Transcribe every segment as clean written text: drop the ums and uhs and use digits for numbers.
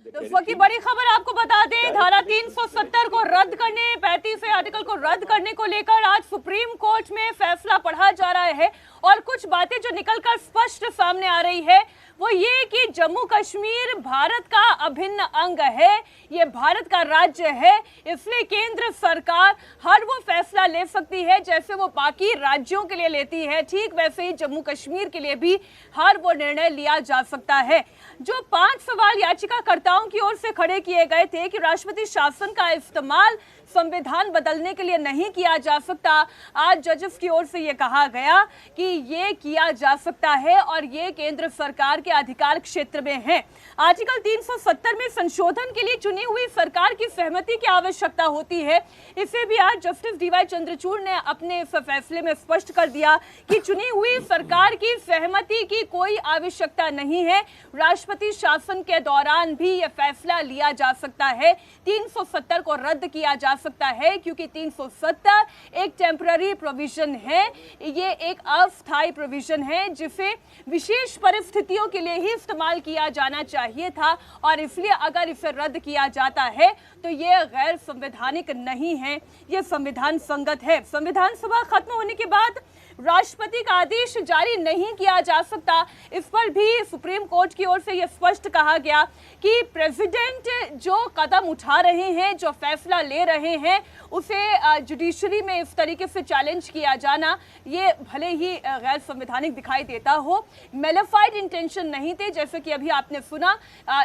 तो इस वक्त की बड़ी खबर आपको बता दें, धारा 370 को रद्द करने, 35वें आर्टिकल को रद्द करने को लेकर आज सुप्रीम कोर्ट में फैसला पढ़ा जा रहा है। और कुछ बातें जो निकलकर स्पष्ट सामने आ रही है वो ये कि जम्मू कश्मीर भारत का अभिन्न अंग है, ये भारत का राज्य है, इसलिए केंद्र सरकार हर वो फैसला ले सकती है जैसे वो बाकी राज्यों के लिए लेती है, ठीक वैसे ही जम्मू कश्मीर के लिए भी हर वो निर्णय लिया जा सकता है। जो 5 सवाल याचिकाकर्ताओं की ओर से खड़े किए गए थे कि राष्ट्रपति शासन का इस्तेमाल संविधान बदलने के लिए नहीं किया जा सकता, आज जजेस की ओर से यह कहा गया कि ये किया जा सकता है और ये केंद्र सरकार के अधिकार क्षेत्र में है। आर्टिकल 370 में संशोधन के लिए चुनी हुई सरकार की सहमति की आवश्यकता होती है। इसे भी आज जस्टिस डीवाई चंद्रचूड़ ने अपने इस फैसले में स्पष्ट कर दिया कि चुनी हुई सरकार की सहमति की कोई आवश्यकता नहीं है, राष्ट्रपति शासन के दौरान भी यह फैसला लिया जा सकता है। 370 को रद्द किया जा सकता है क्योंकि 370 एक टेम्पररी प्रोविजन है, ये एक अस्थायी प्रोविजन है जिसे विशेष परिस्थितियों के लिए ही इस्तेमाल किया जाना चाहिए था और इसलिए अगर इसे रद्द किया जाता है तो ये गैर संवैधानिक नहीं है, ये संविधान संगत है। संविधान सभा खत्म होने के बाद राष्ट्रपति का आदेश जारी नहीं किया जा सकता, इस पर भी सुप्रीम कोर्ट की ओर से यह स्पष्ट कहा गया कि प्रेसिडेंट जो कदम उठा रहे हैं, जो फैसला ले रहे हैं, उसे जुडिशरी में इस तरीके से चैलेंज किया जाना ये भले ही गैर संवैधानिक दिखाई देता हो, मेलिफाइड इंटेंशन नहीं थे जैसे कि अभी आपने सुना,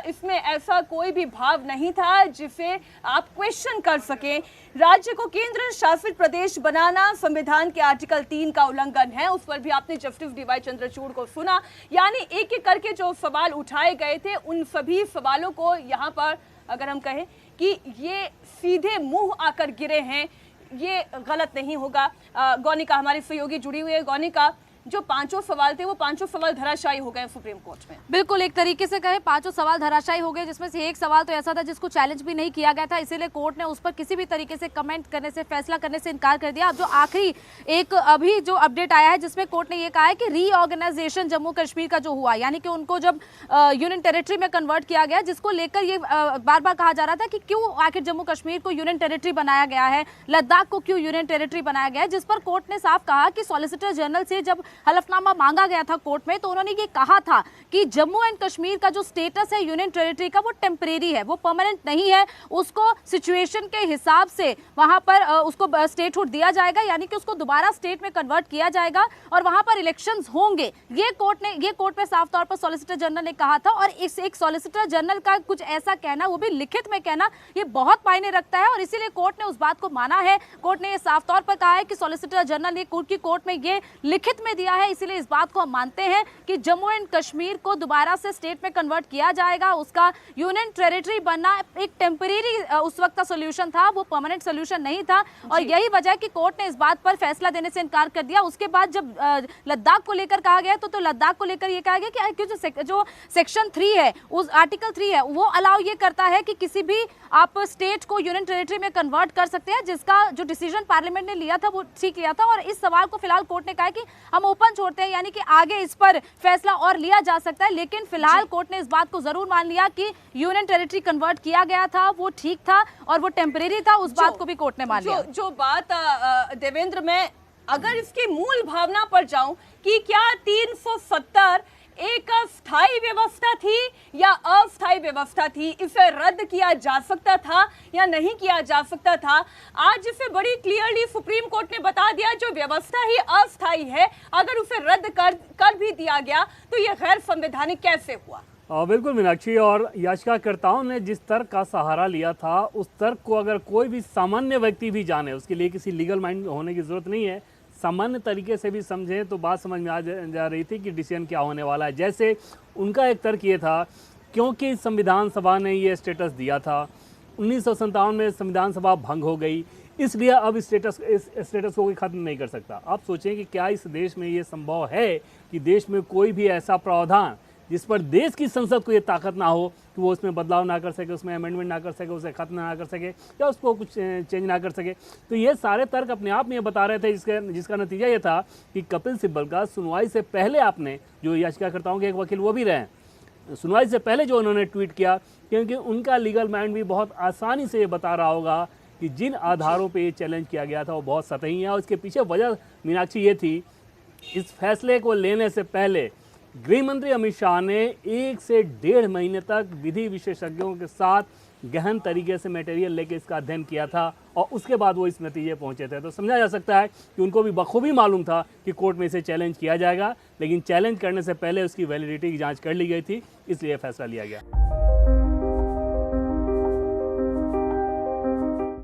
इसमें ऐसा कोई भी भाव नहीं था जिसे आप क्वेश्चन कर सकें। राज्य को केंद्र शासित प्रदेश बनाना संविधान के आर्टिकल 3 का उल्लंघन है, उस पर भी आपने जस्टिस डीवाई चंद्रचूड़ को सुना। यानी एक एक करके जो सवाल उठाए गए थे उन सभी सवालों को यहाँ पर अगर हम कहें कि ये सीधे मुंह आकर गिरे हैं, ये गलत नहीं होगा। गौनिका हमारी सहयोगी जुड़ी हुई है। गौनिका, जो 5 सवाल थे वो 5 सवाल धराशायी हो गए सुप्रीम कोर्ट में। बिल्कुल, एक तरीके से कहें 5 सवाल धराशायी हो गए, जिसमें से एक सवाल तो ऐसा था जिसको चैलेंज भी नहीं किया गया था, इसीलिए कोर्ट ने उस पर किसी भी तरीके से कमेंट करने से, फैसला करने से इनकार कर दिया। अब जो आखिरी एक अभी जो अपडेट आया है जिसमें कोर्ट ने ये कहा है कि रीऑर्गेनाइजेशन जम्मू कश्मीर का जो हुआ, यानी कि उनको जब यूनियन टेरिटरी में कन्वर्ट किया गया, जिसको लेकर ये बार बार कहा जा रहा था कि क्यों आखिर जम्मू कश्मीर को यूनियन टेरिटरी बनाया गया है, लद्दाख को क्यों यूनियन टेरिटरी बनाया गया है, जिस पर कोर्ट ने साफ कहा कि सॉलिसिटर जनरल से जब हलफनामा मांगा गया था कोर्ट में तो उन्होंने ये कहा था कि जम्मू एंड कश्मीर का जो स्टेटस है यूनियन टेरिटरी का वो टेम्परेरी है, वो परमानेंट नहीं है, उसको सिचुएशन के हिसाब से वहां पर उसको स्टेटहुड दिया जाएगा, यानी कि उसको दोबारा स्टेट में कन्वर्ट किया जाएगा और वहां पर इलेक्शंस होंगे। ये कोर्ट में साफ तौर पर सॉलिसिटर जनरल ने कहा था और इस एक सॉलिसिटर जनरल का कुछ ऐसा कहना, वो भी लिखित में कहना, ये बहुत मायने रखता है और इसीलिए कोर्ट ने उस बात को माना है। कोर्ट ने ये साफ तौर पर कहा है कि सॉलिसिटर जनरल ने कोर्ट में ये लिखित में दिया है, इसीलिए इस बात को हम मानते हैं कि जम्मू एंड कश्मीर को दोबारा से स्टेट में कन्वर्ट किया जाएगा। उसका यूनियन टेरिटरी बनना एक टेम्परेरी उस वक्त का सोल्यूशन था, वो परमानेंट सोल्यूशन नहीं था और यही वजह है कि कोर्ट ने इस बात पर फैसला देने से इनकार कर दिया। उसके बाद जब लद्दाख को लेकर कहा गया तो लद्दाख को लेकर ये कहा गया कि जो सेक्शन 3 है, उस आर्टिकल 3 है, वो अलाउ ये करता है कि किसी भी आप स्टेट को यूनियन टेरिटरी में कन्वर्ट कर सकते हैं, जिसका जो डिसीजन पार्लियामेंट ने लिया था वो ठीक लिया था और इस सवाल को फिलहाल कोर्ट ने कहा कि हम ओपन छोड़ते हैं, यानी कि आगे इस पर फैसला और लिया जा सकता है। लेकिन फिलहाल कोर्ट ने इस बात को जरूर मान लिया कि यूनियन टेरिटरी कन्वर्ट किया गया था वो ठीक था और वो टेम्परेरी था, उस बात को भी कोर्ट ने मान लिया। जो बात देवेंद्र, मैं अगर इसकी मूल भावना पर जाऊं कि क्या 370 एक स्थायी व्यवस्था थी या अस्थायी व्यवस्था थी, इसे रद्द किया जा सकता था या नहीं किया जा सकता था, आज इसे बड़ी क्लियरली सुप्रीम कोर्ट ने बता दिया। जो व्यवस्था ही अस्थायी है, अगर उसे रद्द कर भी दिया गया तो यह गैर संवैधानिक कैसे हुआ? बिल्कुल मीनाक्षी, और याचिकाकर्ताओं ने जिस तर्क का सहारा लिया था उस तर्क को अगर कोई भी सामान्य व्यक्ति भी जाने, उसके लिए किसी लीगल माइंड होने की जरूरत नहीं है, सामान्य तरीके से भी समझे तो बात समझ में आ जा रही थी कि डिसीजन क्या होने वाला है। जैसे उनका एक तर्क ये था क्योंकि संविधान सभा ने ये स्टेटस दिया था, 1957 में संविधान सभा भंग हो गई, इसलिए अब इस स्टेटस को कोई ख़त्म नहीं कर सकता। आप सोचें कि क्या इस देश में ये संभव है कि देश में कोई भी ऐसा प्रावधान जिस पर देश की संसद को ये ताकत ना हो कि वो उसमें बदलाव ना कर सके, उसमें अमेंडमेंट ना कर सके, उसे खत्म ना कर सके या उसको कुछ चेंज ना कर सके। तो ये सारे तर्क अपने आप में ये बता रहे थे, जिसका नतीजा ये था कि कपिल सिब्बल का सुनवाई से पहले आपने, जो याचिकाकर्ताओं के एक वकील वो भी रहे, सुनवाई से पहले जो उन्होंने ट्वीट किया, क्योंकि उनका लीगल माइंड भी बहुत आसानी से ये बता रहा होगा कि जिन आधारों पे ये चैलेंज किया गया था वो बहुत सतही है। और इसके पीछे वजह मीनाक्षी ये थी, इस फैसले को लेने से पहले गृह मंत्री अमित शाह ने 1 से 1.5 महीने तक विधि विशेषज्ञों के साथ गहन तरीके से मटेरियल लेके इसका अध्ययन किया था और उसके बाद वो इस नतीजे पहुंचे थे। तो समझा जा सकता है कि उनको भी बखूबी मालूम था कि कोर्ट में इसे चैलेंज किया जाएगा, लेकिन चैलेंज करने से पहले उसकी वैलिडिटी की जांच कर ली गई थी, इसलिए फैसला लिया गया।